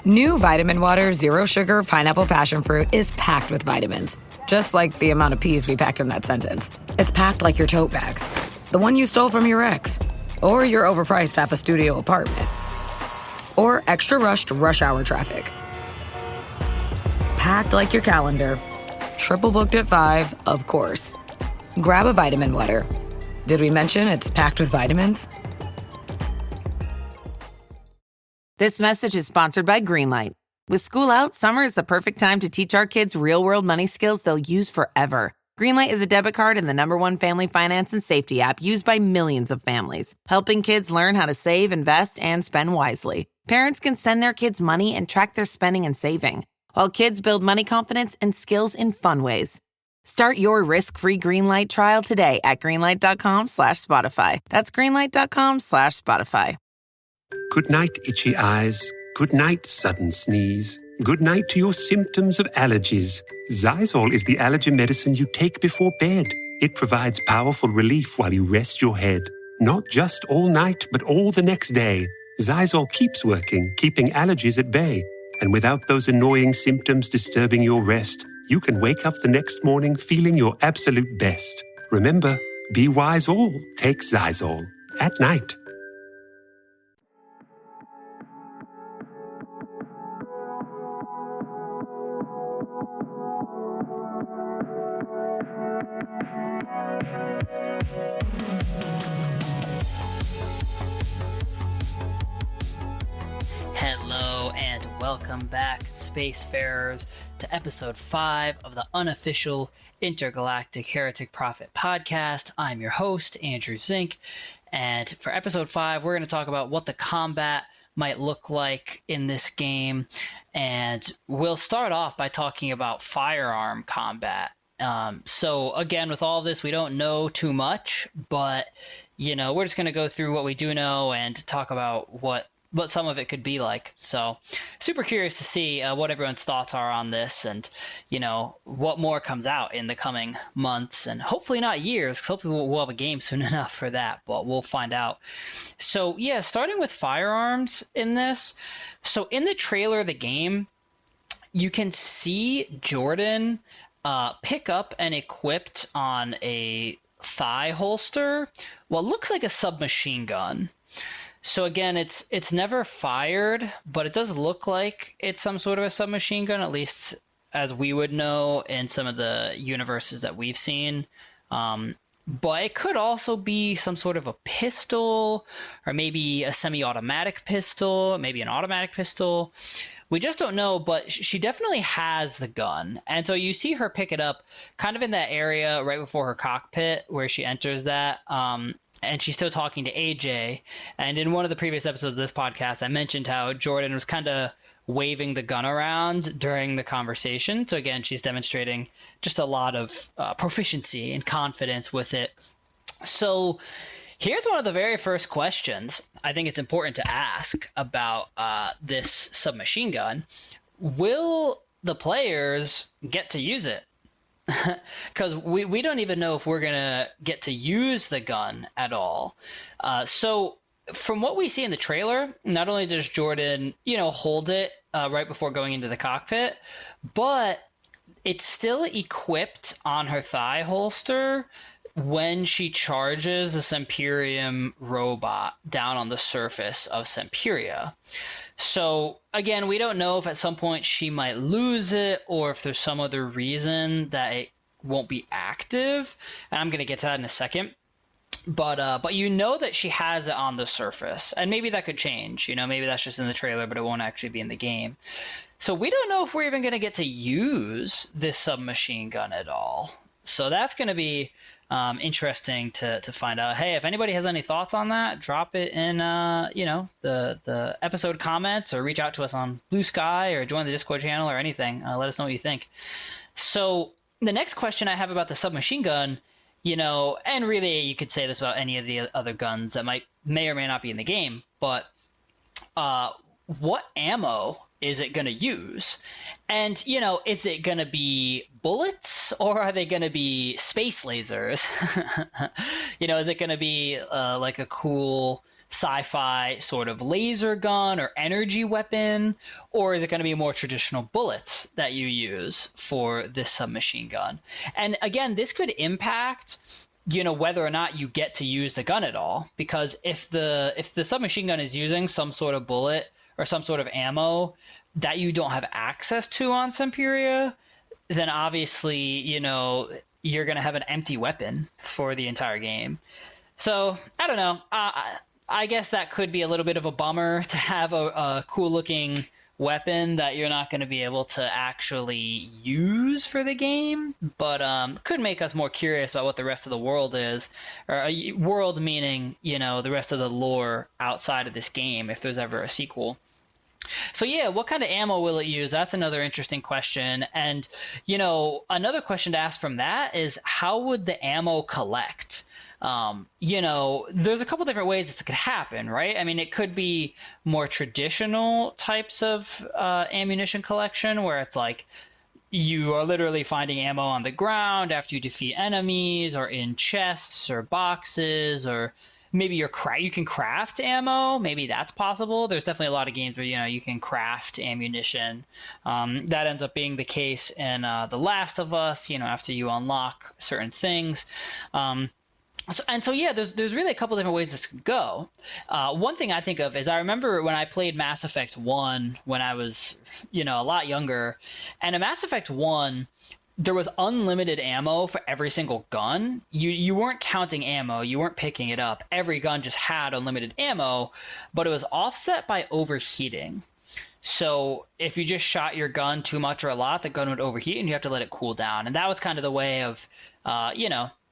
New Vitamin Water Zero Sugar Pineapple Passion Fruit is packed with vitamins, just like the amount of peas we packed in that sentence. It's packed like your tote bag, the one you stole from your ex, or your overpriced half a studio apartment, or extra rushed rush hour traffic. Packed like your calendar, triple booked at 5, of course. Grab a Vitamin Water. Did we mention it's packed with vitamins? This message is sponsored by Greenlight. With school out, summer is the perfect time to teach our kids real-world money skills they'll use forever. Greenlight is a debit card and the #1 family finance and safety app used by millions of families, helping kids learn how to save, invest, and spend wisely. Parents can send their kids money and track their spending and saving, while kids build money confidence and skills in fun ways. Start your risk-free Greenlight trial today at greenlight.com/Spotify. That's greenlight.com/Spotify. Good night, itchy eyes. Good night, sudden sneeze. Good night to your symptoms of allergies. Zysol is the allergy medicine you take before bed. It provides powerful relief while you rest your head. Not just all night, but all the next day. Zysol keeps working, keeping allergies at bay. And without those annoying symptoms disturbing your rest, you can wake up the next morning feeling your absolute best. Remember, be wise all. Take Zysol. At night. Hello and welcome back, Spacefarers, to episode 5 of the unofficial Intergalactic Heretic Prophet podcast. I'm your host, Andrew Zink, and for episode 5, we're going to talk about what the combat might look like in this game, and we'll start off by talking about firearm combat. So again, with all this, we don't know too much, but, we're just going to go through what we do know and talk about what some of it could be like. So super curious to see what everyone's thoughts are on this and, what more comes out in the coming months and hopefully not years, because hopefully we'll have a game soon enough for that, but we'll find out. So yeah, starting with firearms in this. So in the trailer of the game, you can see Jordan pick up and equipped on a thigh holster what looks like a submachine gun. So again, it's never fired, but it does look like it's some sort of a submachine gun, at least as we would know in some of the universes that we've seen. But it could also be some sort of a pistol, or maybe a semi-automatic pistol, maybe an automatic pistol. We just don't know, but she definitely has the gun. And so you see her pick it up kind of in that area right before her cockpit where she enters that. And she's still talking to AJ. And in one of the previous episodes of this podcast, I mentioned how Jordan was kind of waving the gun around during the conversation. So again, she's demonstrating just a lot of proficiency and confidence with it. So here's one of the very first questions I think it's important to ask about this submachine gun. Will the players get to use it? Because we don't even know if we're going to get to use the gun at all. So from what we see in the trailer, not only does Jordan, hold it right before going into the cockpit, but it's still equipped on her thigh holster when she charges a Semperium robot down on the surface of Semperia. So again, we don't know if at some point she might lose it or if there's some other reason that it won't be active. And I'm going to get to that in a second. But that she has it on the surface, and maybe that could change. Maybe that's just in the trailer, but it won't actually be in the game. So we don't know if we're even going to get to use this submachine gun at all. So that's going to be interesting to find out. Hey, if anybody has any thoughts on that, drop it in the episode comments, or reach out to us on Blue Sky, or join the Discord channel, or anything. Let us know what you think. So the next question I have about the submachine gun, and really you could say this about any of the other guns that may or may not be in the game, but what ammo is it going to use? And, is it going to be bullets, or are they going to be space lasers? Is it going to be like a cool sci-fi sort of laser gun or energy weapon, or is it going to be more traditional bullets that you use for this submachine gun? And again, this could impact whether or not you get to use the gun at all, because if the submachine gun is using some sort of bullet or some sort of ammo that you don't have access to on Semperia, then obviously you're going to have an empty weapon for the entire game. So I don't know. I guess that could be a little bit of a bummer to have a cool looking weapon that you're not going to be able to actually use for the game, but could make us more curious about what the rest of the world is, or a world meaning the rest of the lore outside of this game if there's ever a sequel. So yeah, what kind of ammo will it use? That's another interesting question. And another question to ask from that is, how would the ammo collect? There's a couple different ways this could happen, right? I mean, it could be more traditional types of ammunition collection, where it's like you are literally finding ammo on the ground after you defeat enemies, or in chests or boxes, or maybe you can craft ammo. Maybe that's possible. There's definitely a lot of games where you can craft ammunition. That ends up being the case in The Last of Us. After you unlock certain things. So yeah, there's really a couple different ways this could go. One thing I think of is, I remember when I played Mass Effect 1 when I was, a lot younger, and in Mass Effect 1, there was unlimited ammo for every single gun. You weren't counting ammo, you weren't picking it up. Every gun just had unlimited ammo, but it was offset by overheating. So if you just shot your gun too much or a lot, the gun would overheat and you have to let it cool down. And that was kind of the way of,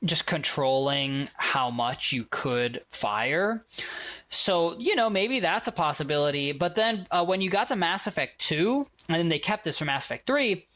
just controlling how much you could fire. So, maybe that's a possibility. But then when you got to Mass Effect 2, and then they kept this for Mass Effect 3,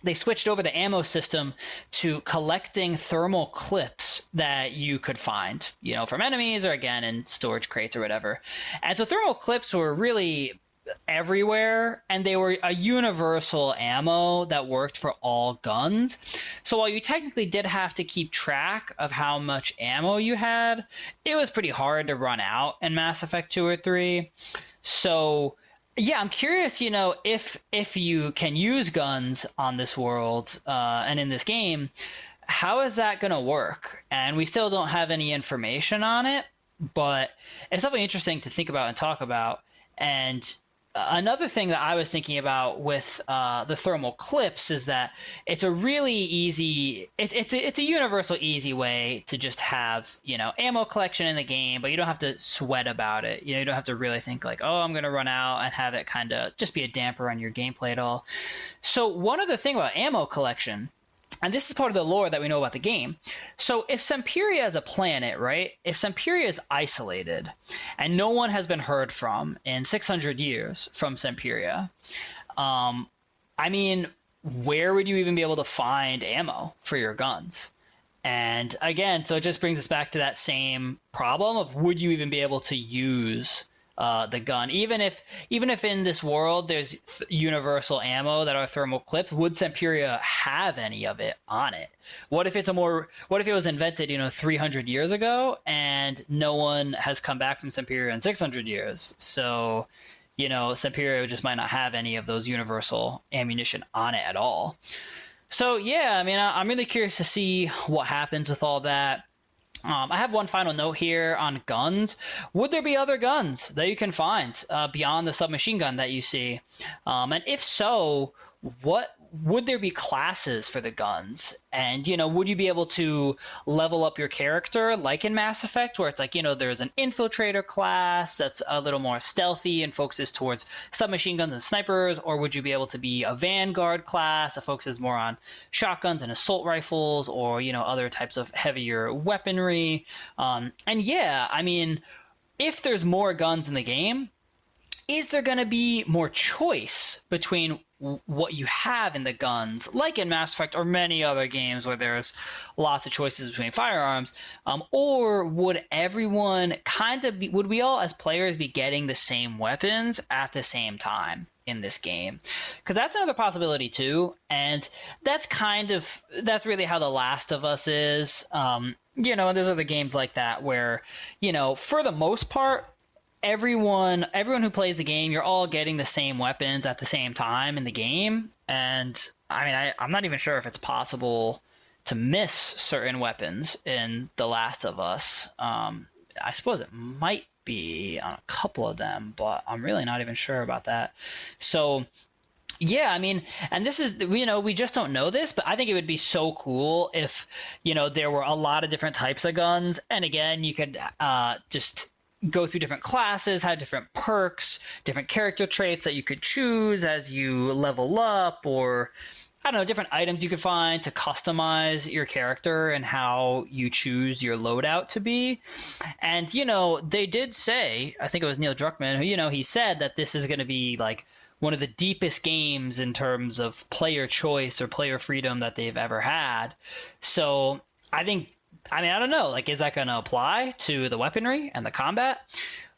they switched over the ammo system to collecting thermal clips that you could find, from enemies, or again, in storage crates or whatever. And so thermal clips were really everywhere, and they were a universal ammo that worked for all guns. So while you technically did have to keep track of how much ammo you had, it was pretty hard to run out in Mass Effect 2 or 3. So yeah, I'm curious, if you can use guns on this world and in this game, how is that going to work? And we still don't have any information on it, but it's definitely interesting to think about and talk about. And another thing that I was thinking about with the thermal clips is that it's a really easy, it's a universal easy way to just have, ammo collection in the game, but you don't have to sweat about it. You don't have to really think like, oh, I'm going to run out, and have it kind of just be a damper on your gameplay at all. So one other thing about ammo collection, and this is part of the lore that we know about the game. So if Semperia is a planet, right? If Semperia is isolated and no one has been heard from in 600 years from Semperia, where would you even be able to find ammo for your guns? And again, so it just brings us back to that same problem of, would you even be able to use the gun, even if in this world there's universal ammo that are thermal clips? Would Semperia have any of it on it? What if it was invented 300 years ago and no one has come back from Semperia in 600 years? So Semperia just might not have any of those universal ammunition on it at all. So yeah, I'm really curious to see what happens with all that. I have one final note here on guns. Would there be other guns that you can find beyond the submachine gun that you see? And if so, what would there be classes for the guns? And, would you be able to level up your character like in Mass Effect, where it's like, there's an infiltrator class that's a little more stealthy and focuses towards submachine guns and snipers? Or would you be able to be a vanguard class that focuses more on shotguns and assault rifles, or, other types of heavier weaponry? And yeah, if there's more guns in the game, is there going to be more choice between what you have in the guns, like in Mass Effect or many other games where there's lots of choices between firearms? Or would everyone would we all as players be getting the same weapons at the same time in this game? Because that's another possibility too. And that's really how The Last of Us is. And there's other games like that where, for the most part, everyone who plays the game, you're all getting the same weapons at the same time in the game. And I mean, I'm not even sure if it's possible to miss certain weapons in The Last of Us. I suppose it might be on a couple of them, but I'm really not even sure about that. So yeah, I mean, and this is, we just don't know this, but I think it would be so cool if, there were a lot of different types of guns. And again, you could just go through different classes, have different perks, different character traits that you could choose as you level up, or I don't know, different items you could find to customize your character and how you choose your loadout to be. And, they did say, I think it was Neil Druckmann, who, he said that this is going to be like one of the deepest games in terms of player choice or player freedom that they've ever had. So I don't know, like, is that going to apply to the weaponry and the combat?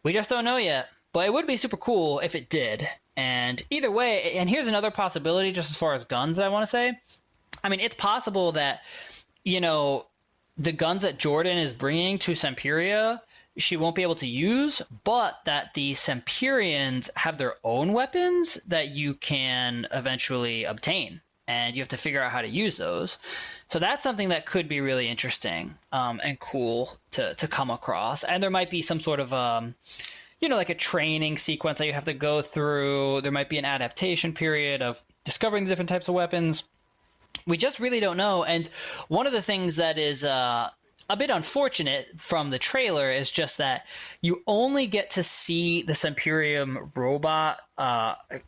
We just don't know yet, but it would be super cool if it did. And either way, and here's another possibility just as far as guns that I want to say. I mean, it's possible that, the guns that Jordan is bringing to Semperia, she won't be able to use, but that the Semperians have their own weapons that you can eventually obtain. And you have to figure out how to use those. So that's something that could be really interesting and cool to come across. And there might be some sort of, like a training sequence that you have to go through. There might be an adaptation period of discovering the different types of weapons. We just really don't know. And one of the things that is a bit unfortunate from the trailer is just that you only get to see the Semperium robot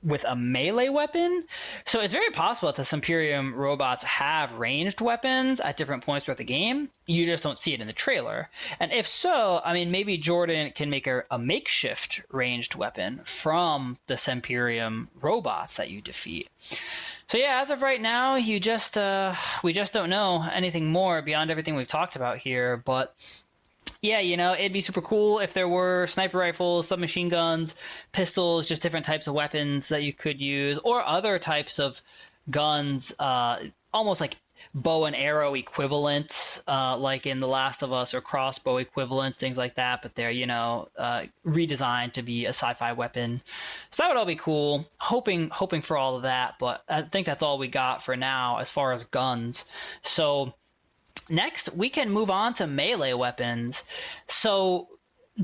with a melee weapon. So it's very possible that the Semperium robots have ranged weapons at different points throughout the game. You just don't see it in the trailer. And if so, I mean, maybe Jordan can make a makeshift ranged weapon from the Semperium robots that you defeat. So yeah, as of right now, we just don't know anything more beyond everything we've talked about here. But yeah, it'd be super cool if there were sniper rifles, submachine guns, pistols, just different types of weapons that you could use, or other types of guns, almost like bow and arrow equivalents, like in The Last of Us, or crossbow equivalents, things like that. But they're, redesigned to be a sci-fi weapon. So that would all be cool. Hoping for all of that. But I think that's all we got for now as far as guns. So next, we can move on to melee weapons. So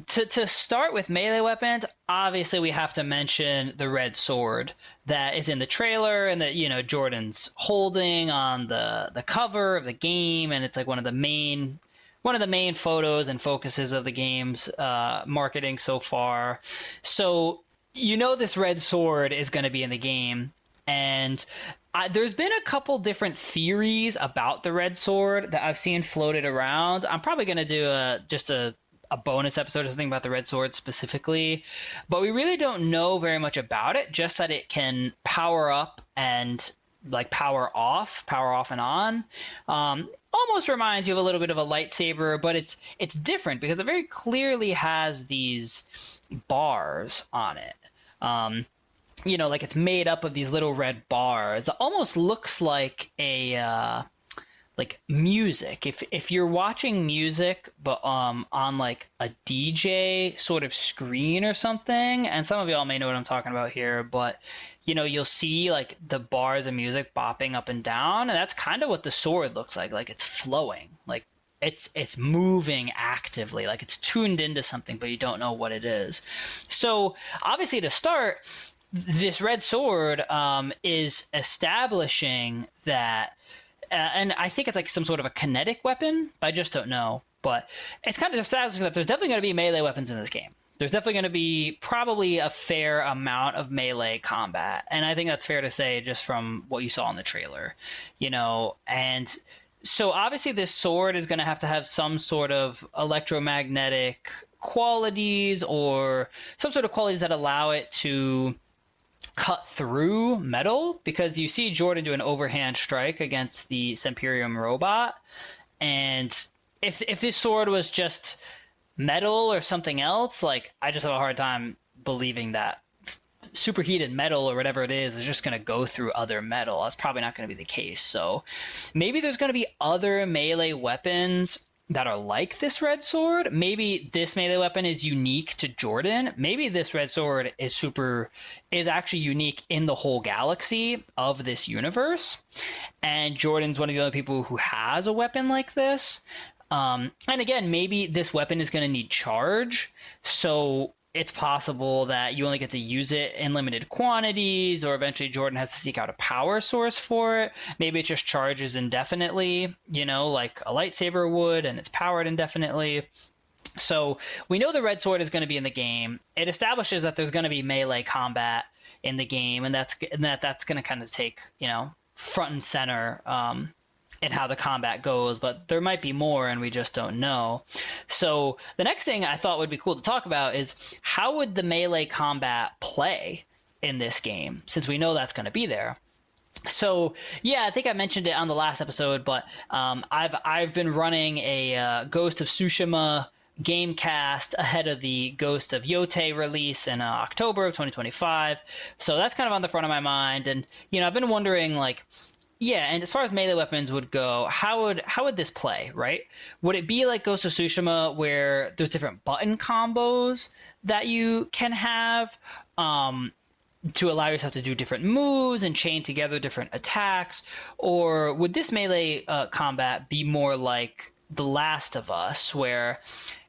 to start with melee weapons, obviously we have to mention the red sword that is in the trailer and that, Jordan's holding on the cover of the game. And it's like one of the main photos and focuses of the game's marketing so far. So, this red sword is going to be in the game. And there's been a couple different theories about the red sword that I've seen floated around. I'm probably going to do a bonus episode or something about the red sword specifically, but we really don't know very much about it, just that it can power up and like power off and on. Almost reminds you of a little bit of a lightsaber, but it's different because it very clearly has these bars on it. Like it's made up of these little red bars. It almost looks like a like music. If you're watching music, but on like a DJ sort of screen or something, and some of y'all may know what I'm talking about here, but you'll see like the bars of music bopping up and down, and that's kind of what the sword looks like. Like it's flowing, like it's moving actively, like it's tuned into something, but you don't know what it is. So obviously to start, this red sword is establishing that. And I think it's like some sort of a kinetic weapon, but I just don't know. But it's kind of establishing that there's definitely going to be melee weapons in this game. There's definitely going to be probably a fair amount of melee combat. And I think that's fair to say just from what you saw in the trailer, And so obviously this sword is going to have some sort of electromagnetic qualities or some sort of qualities that allow it to cut through metal, because you see Jordan do an overhand strike against the Semperium robot, and if this sword was just metal or something else, like I just have a hard time believing that superheated metal or whatever it is just going to go through other metal. That's probably not going to be the case. So maybe there's going to be other melee weapons that are like this red sword. Maybe this melee weapon is unique to Jordan. Maybe this red sword is actually unique in the whole galaxy of this universe. And Jordan's one of the other people who has a weapon like this. And again, maybe this weapon is going to need charge. So it's possible that you only get to use it in limited quantities, or eventually Jordan has to seek out a power source for it. Maybe it just charges indefinitely, like a lightsaber would, and it's powered indefinitely. So we know the red sword is going to be in the game. It establishes that there's going to be melee combat in the game, and that's going to kind of take, front and center and how the combat goes, but there might be more and we just don't know. So the next thing I thought would be cool to talk about is how would the melee combat play in this game, since we know that's going to be there. So yeah, I think I mentioned it on the last episode, but I've been running a Ghost of Tsushima Gamecast ahead of the Ghost of Yote release in October of 2025. So that's kind of on the front of my mind, and I've been wondering, like, yeah, and as far as melee weapons would go, how would this play, right? Would it be like Ghost of Tsushima where there's different button combos that you can have to allow yourself to do different moves and chain together different attacks? Or would this melee combat be more like The Last of Us, where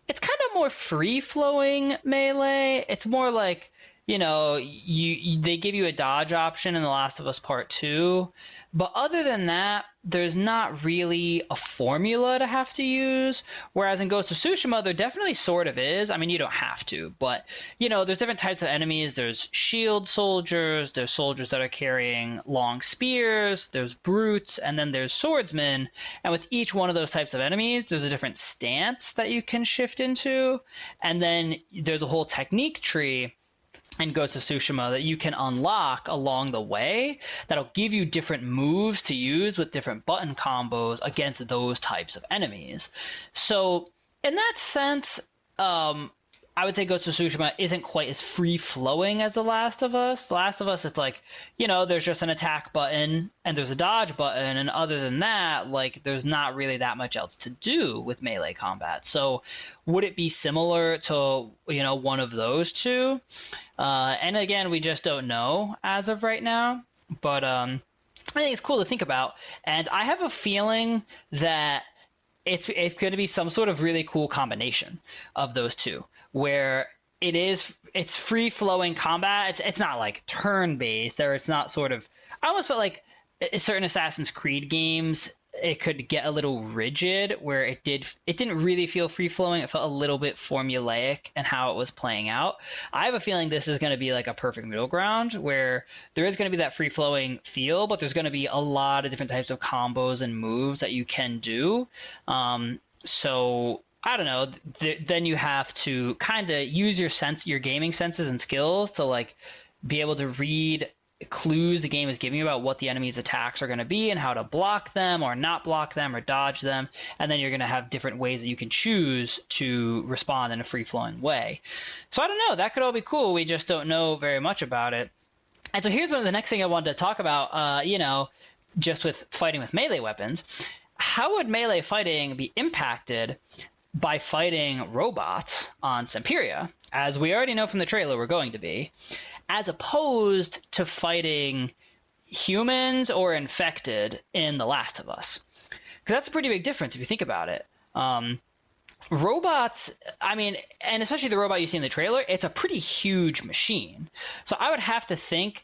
it's kind of more free-flowing melee? It's more like, they give you a dodge option in The Last of Us Part 2. But other than that, there's not really a formula to have to use. Whereas in Ghost of Tsushima, there definitely sort of is. I mean, you don't have to, but, there's different types of enemies. There's shield soldiers, there's soldiers that are carrying long spears, there's brutes, and then there's swordsmen. And with each one of those types of enemies, there's a different stance that you can shift into. And then there's a whole technique tree and Ghost of Tsushima that you can unlock along the way that'll give you different moves to use with different button combos against those types of enemies. So in that sense, I would say Ghost of Tsushima isn't quite as free-flowing as The Last of Us. The Last of Us, it's like, there's just an attack button and there's a dodge button, and other than that, like, there's not really that much else to do with melee combat. So would it be similar to, one of those two? And again, we just don't know as of right now, but I think it's cool to think about. And I have a feeling that it's going to be some sort of really cool combination of those two, where it's free flowing combat. It's not like turn based, or it's not sort of, I almost felt like certain Assassin's Creed games, it could get a little rigid where it didn't really feel free flowing. It felt a little bit formulaic in how it was playing out. I have a feeling this is going to be like a perfect middle ground where there is going to be that free flowing feel, but there's going to be a lot of different types of combos and moves that you can do. So I don't know. Then you have to kind of use your gaming senses and skills to like be able to read clues the game is giving you about what the enemy's attacks are going to be and how to block them or not block them or dodge them. And then you're going to have different ways that you can choose to respond in a free-flowing way. So I don't know. That could all be cool. We just don't know very much about it. And so here's one of the next thing I wanted to talk about, just with fighting with melee weapons. How would melee fighting be impacted by fighting robots on Semperia, as we already know from the trailer we're going to be, as opposed to fighting humans or infected in The Last of Us? Because that's a pretty big difference if you think about it. Robots, I mean, and especially the robot you see in the trailer, it's a pretty huge machine. So I would have to think,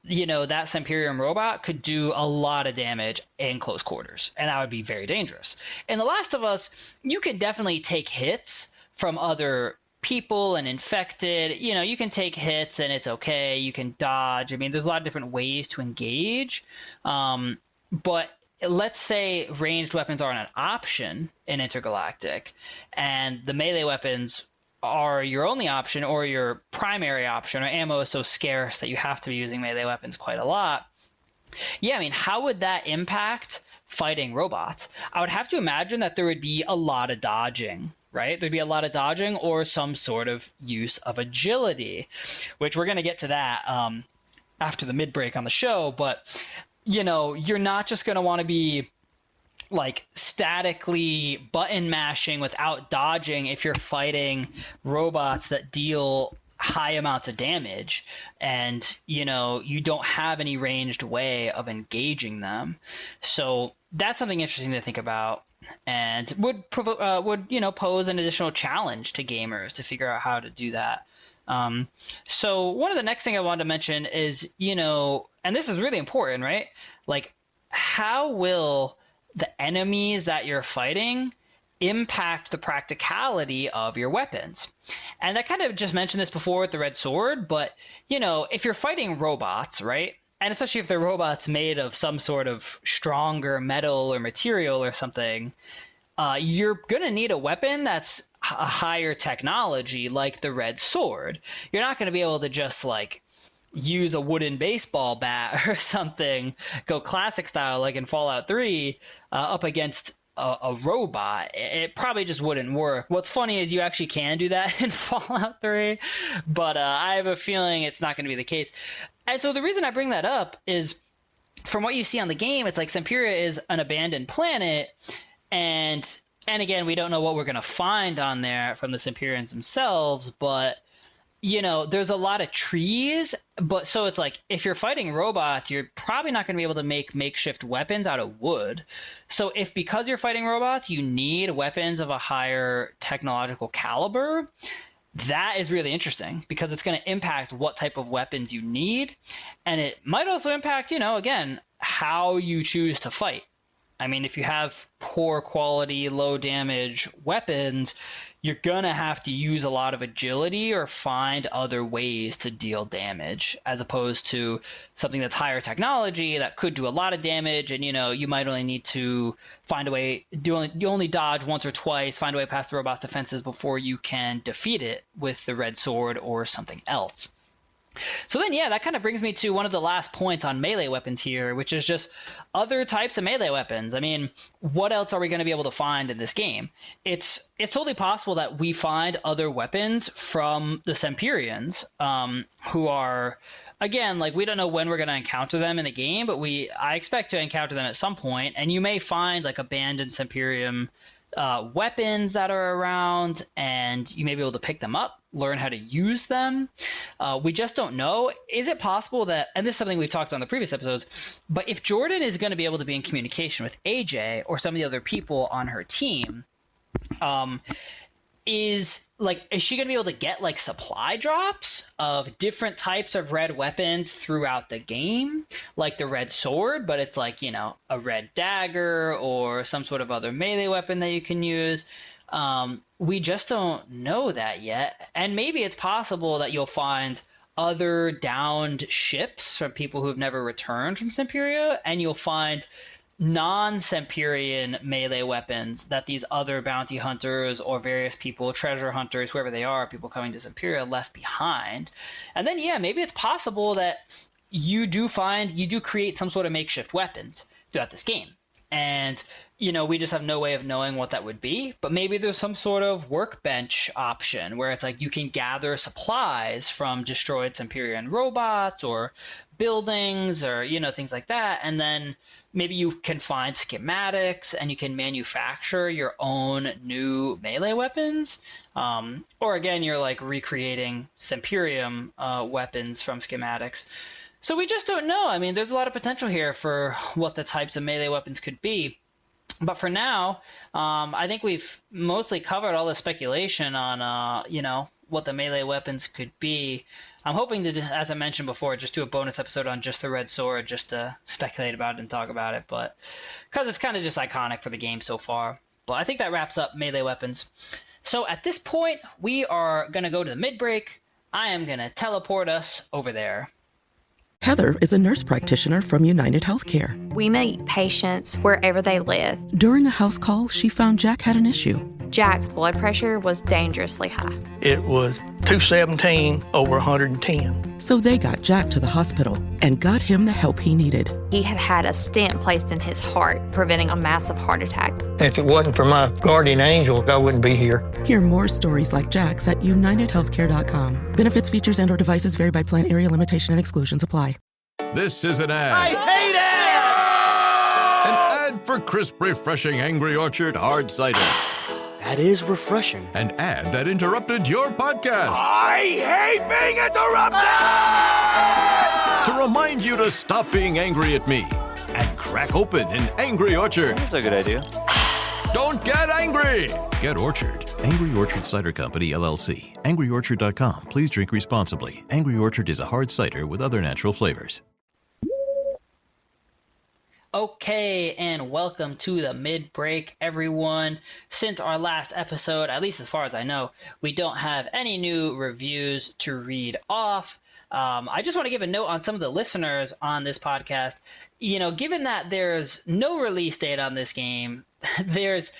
that Semperium robot could do a lot of damage in close quarters, and that would be very dangerous. In The Last of Us, you could definitely take hits from other people and infected. You can take hits and it's okay. You can dodge. I mean, there's a lot of different ways to engage. But let's say ranged weapons aren't an option in Intergalactic, and the melee weapons are your only option or your primary option, or ammo is so scarce that you have to be using melee weapons quite a lot. Yeah, I mean, how would that impact fighting robots? I would have to imagine that there would be a lot of dodging, right? There'd be a lot of dodging or some sort of use of agility, which we're going to get to that after the mid-break on the show. But, you're not just going to want to be like statically button mashing without dodging if you're fighting robots that deal high amounts of damage, and you don't have any ranged way of engaging them. So that's something interesting to think about, and would pose an additional challenge to gamers to figure out how to do that. So one of the next thing I wanted to mention is, and this is really important, right? Like, how will the enemies that you're fighting impact the practicality of your weapons? And I kind of just mentioned this before with the red sword, but if you're fighting robots, right, and especially if they're robots made of some sort of stronger metal or material or something, you're gonna need a weapon that's a higher technology, like the red sword. You're not gonna be able to just like use a wooden baseball bat or something, go classic style like in Fallout 3, up against a robot. It probably just wouldn't work. What's funny is you actually can do that in Fallout 3, but I have a feeling it's not going to be the case. And so the reason I bring that up is, from what you see on the game, it's like Semperia is an abandoned planet, and again, we don't know what we're going to find on there from the Semperians themselves, but there's a lot of trees, but so it's like if you're fighting robots, you're probably not going to be able to make makeshift weapons out of wood. So if, because you're fighting robots, you need weapons of a higher technological caliber, that is really interesting, because it's going to impact what type of weapons you need. And it might also impact, again, how you choose to fight. I mean, if you have poor quality, low damage weapons, you're going to have to use a lot of agility or find other ways to deal damage, as opposed to something that's higher technology that could do a lot of damage. And, you might only need to find a way, you only dodge once or twice, find a way past the robot's defenses before you can defeat it with the red sword or something else. So then, that kind of brings me to one of the last points on melee weapons here, which is just other types of melee weapons. I mean, what else are we going to be able to find in this game? It's totally possible that we find other weapons from the Semperians, who are, again, like, we don't know when we're going to encounter them in the game, but I expect to encounter them at some point, and you may find like abandoned Semperian weapons that are around, and you may be able to pick them up, learn how to use them. We just don't know. Is it possible that, and this is something we've talked about in the previous episodes, but if Jordan is going to be able to be in communication with AJ or some of the other people on her team, is she going to be able to get like supply drops of different types of red weapons throughout the game, like the red sword, but it's like, a red dagger or some sort of other melee weapon that you can use? We just don't know that yet. And maybe it's possible that you'll find other downed ships from people who've never returned from Semperia, and you'll find non-Semperian melee weapons that these other bounty hunters or various people, treasure hunters, whoever they are, people coming to Semperia, left behind. And then, maybe it's possible that you do create some sort of makeshift weapons throughout this game. And, we just have no way of knowing what that would be. But maybe there's some sort of workbench option where it's like you can gather supplies from destroyed Semperian robots or buildings or, things like that. And then maybe you can find schematics and you can manufacture your own new melee weapons. Or again, you're like recreating Semperium weapons from schematics. So we just don't know. I mean, there's a lot of potential here for what the types of melee weapons could be. But for now, I think we've mostly covered all the speculation on, what the melee weapons could be. I'm hoping to, as I mentioned before, just do a bonus episode on just the red sword, just to speculate about it and talk about it. But because it's kind of just iconic for the game so far. But I think that wraps up melee weapons. So at this point, we are going to go to the mid-break. I am going to teleport us over there. Heather is a nurse practitioner from United Healthcare. We meet patients wherever they live. During a house call, she found Jack had an issue. Jack's blood pressure was dangerously high. It was 217 over 110. So they got Jack to the hospital and got him the help he needed. He had a stent placed in his heart, preventing a massive heart attack. If it wasn't for my guardian angel, I wouldn't be here. Hear more stories like Jack's at UnitedHealthcare.com. Benefits, features, and/or devices vary by plan, area, limitation, and exclusions apply. This is an ad. I hate ads! An Subscribe for crisp, refreshing Angry Orchard hard cider. That is refreshing. And ad that interrupted your podcast. I hate being interrupted! To remind you to stop being angry at me and crack open an Angry Orchard. That's a good idea. Don't get angry! Get Orchard. Angry Orchard Cider Company, LLC. AngryOrchard.com. Please drink responsibly. Angry Orchard is a hard cider with other natural flavors. Okay, and welcome to the mid-break, everyone. Since our last episode, at least as far as I know, we don't have any new reviews to read off. I just want to give a note on some of the listeners on this podcast. You know, given that there's no release date on this game, there's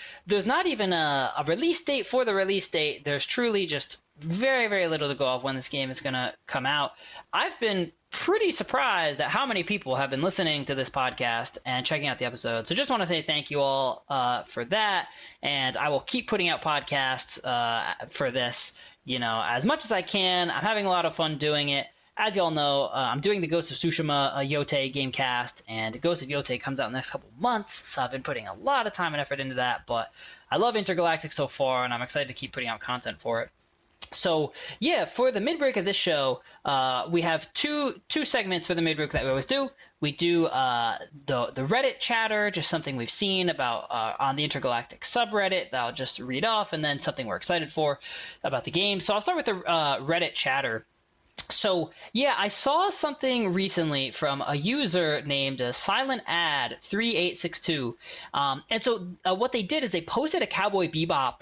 not even a release date for the release date. There's truly just very, very little to go off when this game is going to come out. I've been pretty surprised at how many people have been listening to this podcast and checking out the episode. So just want to say thank you all for that. And I will keep putting out podcasts for this, you know, as much as I can. I'm having a lot of fun doing it. As you all know, I'm doing the Ghost of Tsushima Yotei Gamecast, and Ghost of Yotei comes out in the next couple months, so I've been putting a lot of time and effort into that, but I love Intergalactic so far, and I'm excited to keep putting out content for it. So, yeah, for the mid-break of this show, we have two segments for the mid-break that we always do. We do the Reddit chatter, just something we've seen about on the Intergalactic subreddit that I'll just read off, and then something we're excited for about the game. So I'll start with the Reddit chatter. So, yeah, I saw something recently from a user named SilentAd3862. And so what they did is they posted a Cowboy Bebop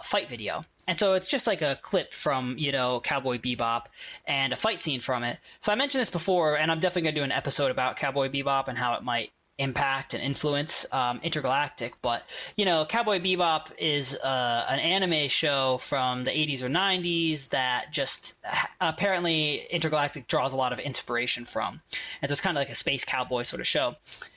fight video. And so it's just like a clip from, you know, Cowboy Bebop and a fight scene from it. So I mentioned this before, and I'm definitely going to do an episode about Cowboy Bebop and how it might impact and influence Intergalactic. But, you know, Cowboy Bebop is an anime show from the 80s or 90s that just apparently Intergalactic draws a lot of inspiration from. And so it's kind of like a space cowboy sort of show.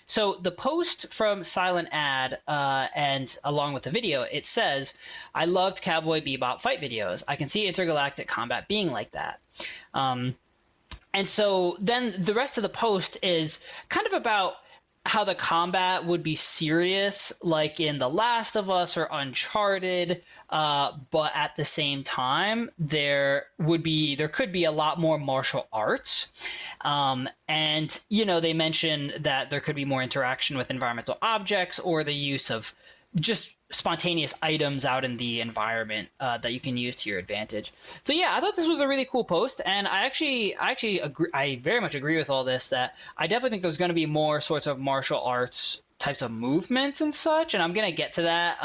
So the post from Silent Ad and along with the video, it says, "I loved Cowboy Bebop fight videos. I can see Intergalactic combat being like that." And so then the rest of the post is kind of about how the combat would be serious, like in The Last of Us or Uncharted, but at the same time, there could be a lot more martial arts. And, you know, they mention that there could be more interaction with environmental objects or the use of just spontaneous items out in the environment that you can use to your advantage. So yeah, I thought this was a really cool post, and I actually agree. I very much agree with all this. That I definitely think there's going to be more sorts of martial arts types of movements and such, and I'm going to get to that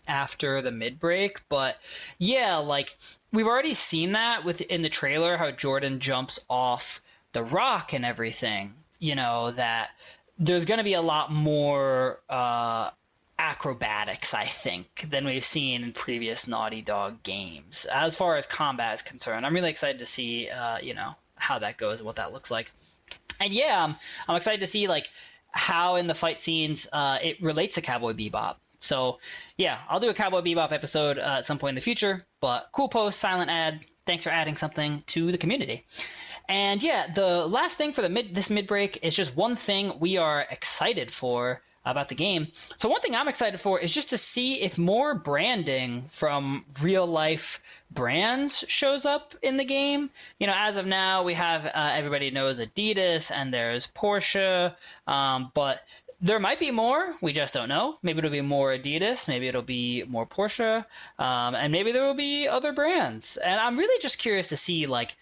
after the mid break. But yeah, like we've already seen that in the trailer, how Jordan jumps off the rock and everything. You know, that there's going to be a lot more acrobatics, I think, than we've seen in previous Naughty Dog games as far as combat is concerned. I'm really excited to see you know, how that goes and what that looks like. And yeah, I'm excited to see like how in the fight scenes it relates to Cowboy Bebop. So yeah, I'll do a Cowboy Bebop episode at some point in the future. But cool post, Silent Ad. Thanks for adding something to the community. And yeah, the last thing for this mid break is just one thing we are excited for about the game. So one thing I'm excited for is just to see if more branding from real life brands shows up in the game. You know, as of now, we have everybody knows Adidas and there's Porsche, but there might be more. We just don't know. Maybe it'll be more Adidas. Maybe it'll be more Porsche. And maybe there will be other brands. And I'm really just curious to see, like,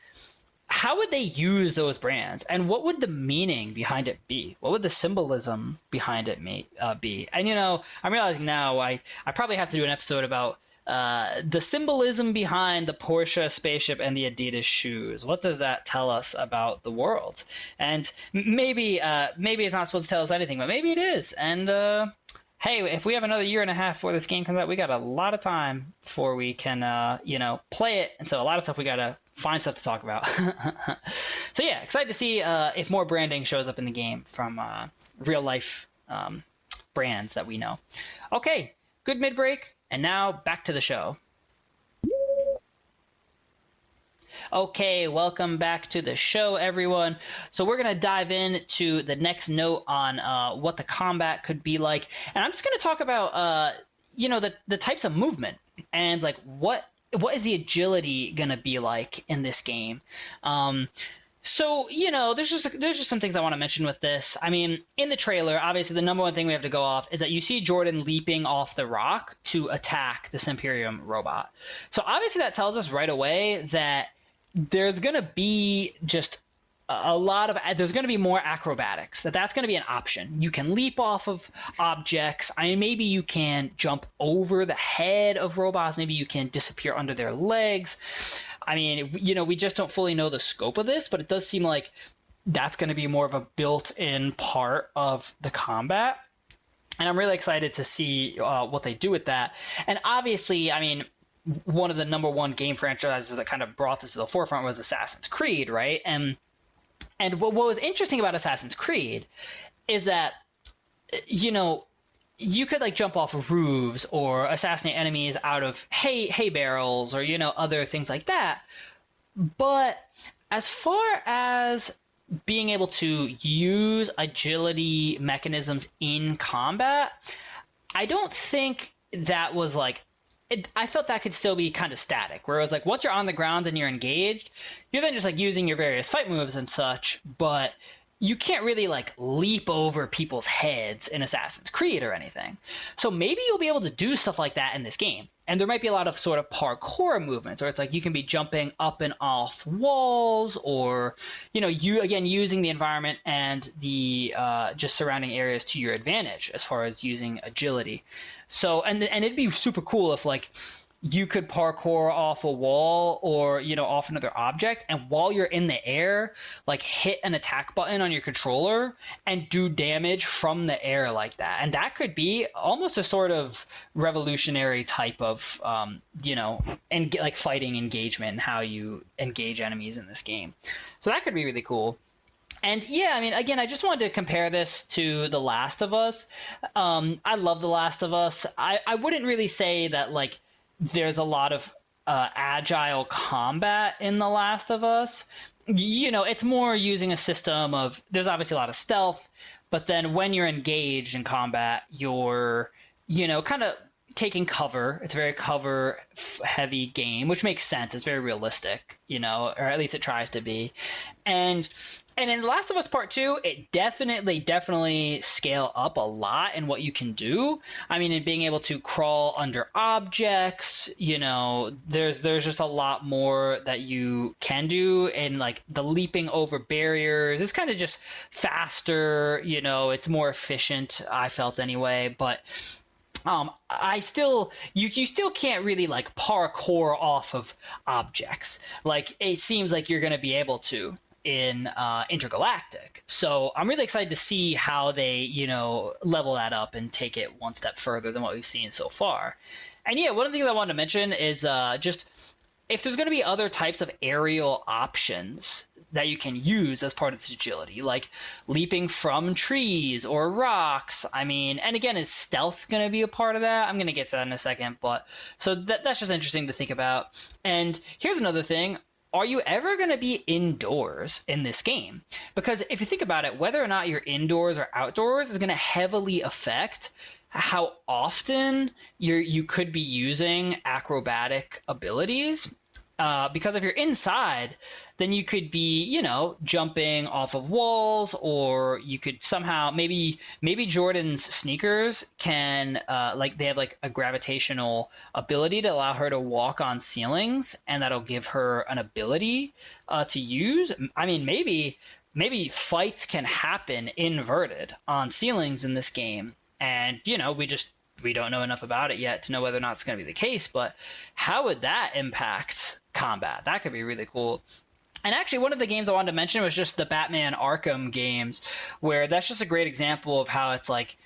how would they use those brands, and what would the meaning behind it be? What would the symbolism behind it be? And, you know, I'm realizing now I probably have to do an episode about the symbolism behind the Porsche spaceship and the Adidas shoes. What does that tell us about the world? And maybe it's not supposed to tell us anything, but maybe it is. And hey, if we have another year and a half before this game comes out, we got a lot of time before we can, you know, play it. And so a lot of stuff we got to find stuff to talk about. So yeah, excited to see if more branding shows up in the game from real life brands that we know. Okay, good mid break, and now back to the show. Okay, welcome back to the show, everyone. So we're going to dive into the next note on what the combat could be like. And I'm just going to talk about, the types of movement and like what is the agility going to be like in this game. So, there's just some things I want to mention with this. I mean, in the trailer, obviously the number one thing we have to go off is that you see Jordan leaping off the rock to attack the Semperium robot. So obviously that tells us right away that there's going to be just there's going to be more acrobatics, that's going to be an option. You can leap off of objects. I mean, maybe you can jump over the head of robots. Maybe you can disappear under their legs. I mean, we just don't fully know the scope of this, but it does seem like that's going to be more of a built-in part of the combat. And I'm really excited to see what they do with that. And obviously, I mean, one of the number one game franchises that kind of brought this to the forefront was Assassin's Creed, right? And what was interesting about Assassin's Creed is that, you could like jump off of roofs or assassinate enemies out of hay barrels or, other things like that. But as far as being able to use agility mechanisms in combat, I don't think that was like, I felt that could still be kind of static, where it was like once you're on the ground and you're engaged, you're then just like using your various fight moves and such, but you can't really like leap over people's heads in Assassin's Creed or anything. So maybe you'll be able to do stuff like that in this game. And there might be a lot of sort of parkour movements, or it's like you can be jumping up and off walls, or, you again using the environment and the just surrounding areas to your advantage as far as using agility. So and it'd be super cool if like you could parkour off a wall or, off another object, and while you're in the air, like hit an attack button on your controller and do damage from the air like that. And that could be almost a sort of revolutionary type of, and like fighting engagement and how you engage enemies in this game. So that could be really cool. And yeah, I mean, again, I just wanted to compare this to The Last of Us. I love The Last of Us. I wouldn't really say that like there's a lot of agile combat in The Last of Us. It's more using a system of, there's obviously a lot of stealth, but then when you're engaged in combat, you're, kind of taking cover. It's a very cover heavy game, which makes sense. It's very realistic, or at least it tries to be. And in The Last of Us Part 2, it definitely scale up a lot in what you can do. I mean, in being able to crawl under objects, there's just a lot more that you can do. And like the leaping over barriers is kind of just faster, it's more efficient, I felt anyway. But you still can't really like parkour off of objects. Like it seems like you're going to be able to in Intergalactic. So I'm really excited to see how they, level that up and take it one step further than what we've seen so far. And yeah, one of the things I wanted to mention is just if there's going to be other types of aerial options that you can use as part of this agility, like leaping from trees or rocks. I mean, and again, is stealth going to be a part of that? I'm going to get to that in a second, but so that's just interesting to think about. And here's another thing. Are you ever going to be indoors in this game? Because if you think about it, whether or not you're indoors or outdoors is going to heavily affect how often you could be using acrobatic abilities. Because if you're inside, then you could be, jumping off of walls, or you could somehow maybe Jordan's sneakers can they have like a gravitational ability to allow her to walk on ceilings, and that'll give her an ability to use. I mean, maybe fights can happen inverted on ceilings in this game, and we don't know enough about it yet to know whether or not it's going to be the case. But how would that impact combat? That could be really cool. And actually, one of the games I wanted to mention was just the Batman Arkham games, where that's just a great example of how it's like,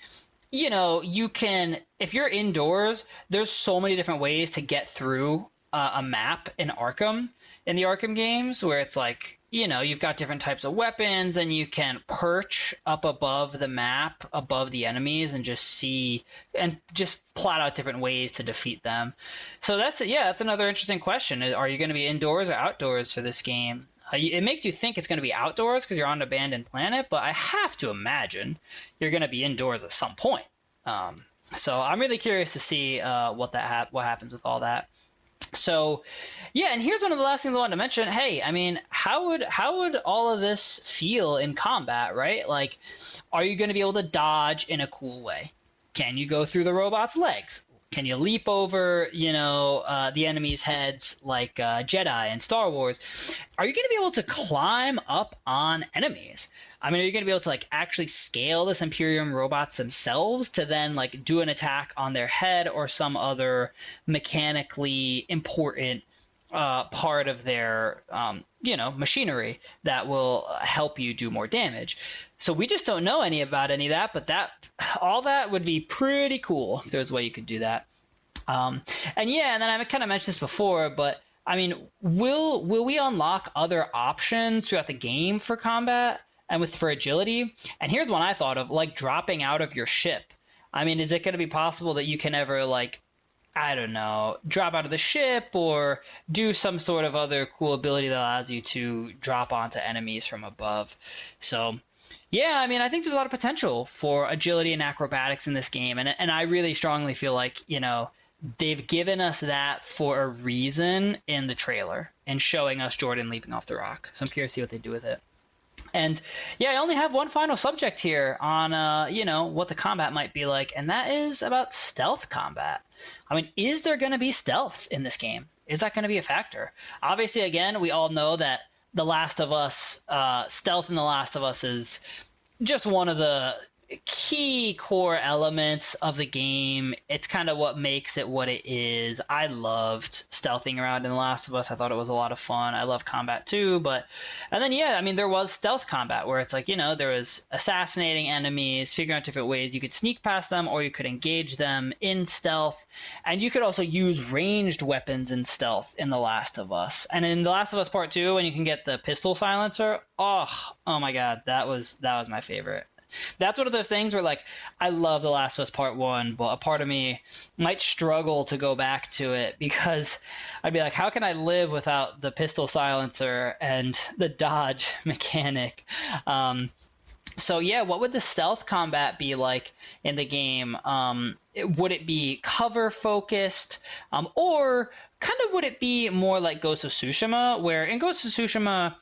you can, if you're indoors, there's so many different ways to get through a map in Arkham. in the Arkham games, where it's like, you know, you've got different types of weapons and you can perch up above the map, above the enemies, and just see and just plot out different ways to defeat them. So that's another interesting question. Are you going to be indoors or outdoors for this game? It makes you think it's going to be outdoors because you're on an abandoned planet, but I have to imagine you're going to be indoors at some point. So I'm really curious to see what happens with all that. So, yeah, and here's one of the last things I wanted to mention. Hey, I mean, how would all of this feel in combat, right? Like, are you going to be able to dodge in a cool way? Can you go through the robot's legs? Can you leap over, the enemy's heads like Jedi in Star Wars? Are you going to be able to climb up on enemies? I mean, are you going to be able to like actually scale this Imperium robots themselves to then like do an attack on their head or some other mechanically important part of their, machinery that will help you do more damage? So we just don't know any of that, but all that would be pretty cool if there's a way you could do that. And then I kind of mentioned this before, but I mean, will we unlock other options throughout the game for combat and for agility? And here's one I thought of, like dropping out of your ship. I mean, is it going to be possible that you can ever drop out of the ship or do some sort of other cool ability that allows you to drop onto enemies from above? So yeah, I mean, I think there's a lot of potential for agility and acrobatics in this game. And I really strongly feel like, they've given us that for a reason in the trailer and showing us Jordan leaping off the rock. So I'm curious to see what they do with it. And yeah, I only have one final subject here on, what the combat might be like. And that is about stealth combat. I mean, is there going to be stealth in this game? Is that going to be a factor? Obviously, again, we all know that The Last of Us, stealth in The Last of Us is just one of the key core elements of the game. It's kind of what makes it what it is. I loved stealthing around in The Last of Us. I thought it was a lot of fun. I love combat too, there was stealth combat where it's like, there was assassinating enemies, figuring out different ways you could sneak past them or you could engage them in stealth. And you could also use ranged weapons in stealth in The Last of Us. And in The Last of Us Part 2, when you can get the pistol silencer, oh my God, that was my favorite. That's one of those things where, like, I love The Last of Us Part 1, but a part of me might struggle to go back to it because I'd be like, how can I live without the pistol silencer and the dodge mechanic? So, yeah, what would the stealth combat be like in the game? Would it be cover-focused? Or kind of would it be more like Ghost of Tsushima, where in Ghost of Tsushima,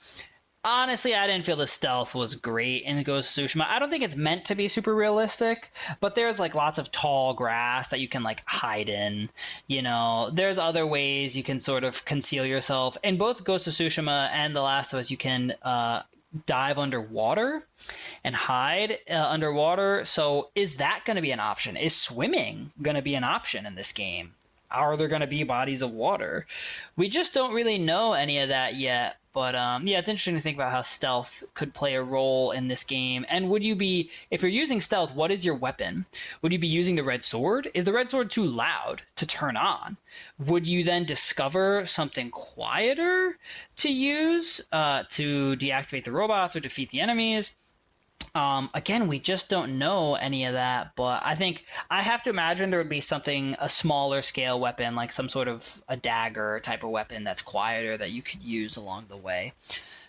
honestly, I didn't feel the stealth was great in Ghost of Tsushima. I don't think it's meant to be super realistic, but there's like lots of tall grass that you can like hide in. There's other ways you can sort of conceal yourself. In both Ghost of Tsushima and The Last of Us, you can dive underwater and hide underwater. So is that going to be an option? Is swimming going to be an option in this game? Are there going to be bodies of water? We just don't really know any of that yet. But it's interesting to think about how stealth could play a role in this game. And if you're using stealth, what is your weapon? Would you be using the red sword? Is the red sword too loud to turn on? Would you then discover something quieter to use to deactivate the robots or defeat the enemies? Again, we just don't know any of that, but I think I have to imagine there would be a smaller scale weapon, like some sort of a dagger type of weapon that's quieter that you could use along the way.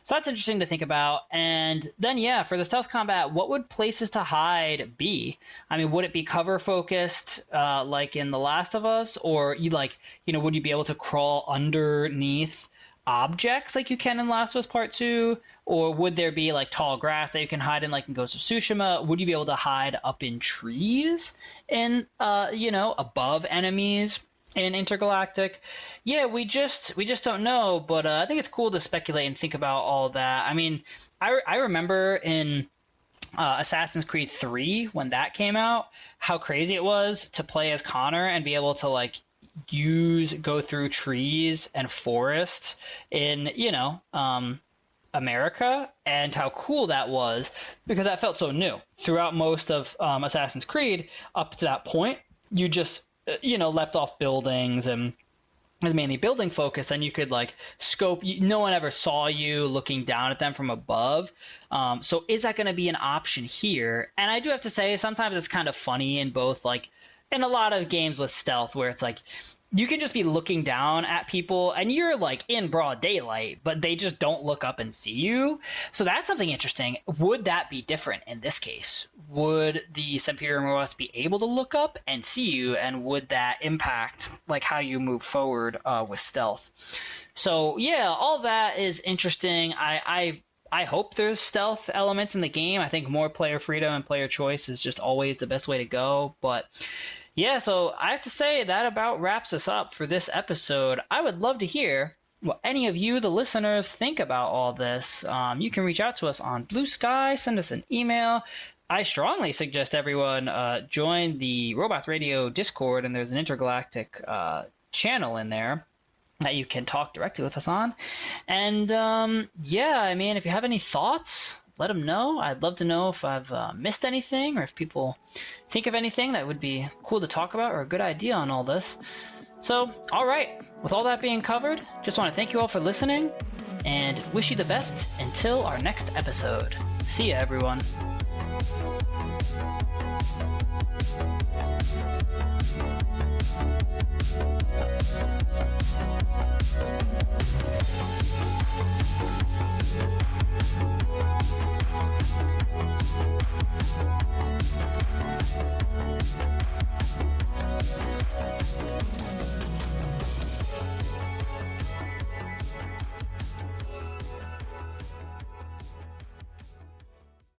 So that's interesting to think about. And then, for the stealth combat, what would places to hide be? I mean, would it be cover focused, like in The Last of Us, or would you be able to crawl underneath objects like you can in Last of Us Part 2? Or would there be like tall grass that you can hide in like in Ghost of Tsushima? Would you be able to hide up in trees in above enemies in Intergalactic? Yeah, we just don't know, but I think it's cool to speculate and think about all that. I mean, I remember in Assassin's Creed 3 when that came out, how crazy it was to play as Connor and be able to like go through trees and forests in America, and how cool that was, because that felt so new. Throughout most of Assassin's Creed up to that point, you just leapt off buildings and was mainly building focused, and you could like scope. No one ever saw you looking down at them from above. So is that going to be an option here? And I do have to say, sometimes it's kind of funny in both, like in a lot of games with stealth, where it's like you can just be looking down at people and you're like in broad daylight, but they just don't look up and see you. So that's something interesting. Would that be different in this case? Would the Imperium robots be able to look up and see you, and would that impact like how you move forward with stealth? So yeah, all that is interesting. I hope there's stealth elements in the game. I think more player freedom and player choice is just always the best way to go. But yeah, so I have to say that about wraps us up for this episode. I would love to hear what any of you, the listeners, think about all this. You can reach out to us on Blue Sky, send us an email. I strongly suggest everyone join the Robots Radio Discord, and there's an Intergalactic channel in there that you can talk directly with us on. And yeah, I mean, if you have any thoughts, let them know. I'd love to know if I've missed anything, or if people think of anything that would be cool to talk about or a good idea on all this. So, all right, with all that being covered, just want to thank you all for listening and wish you the best until our next episode. See ya, everyone.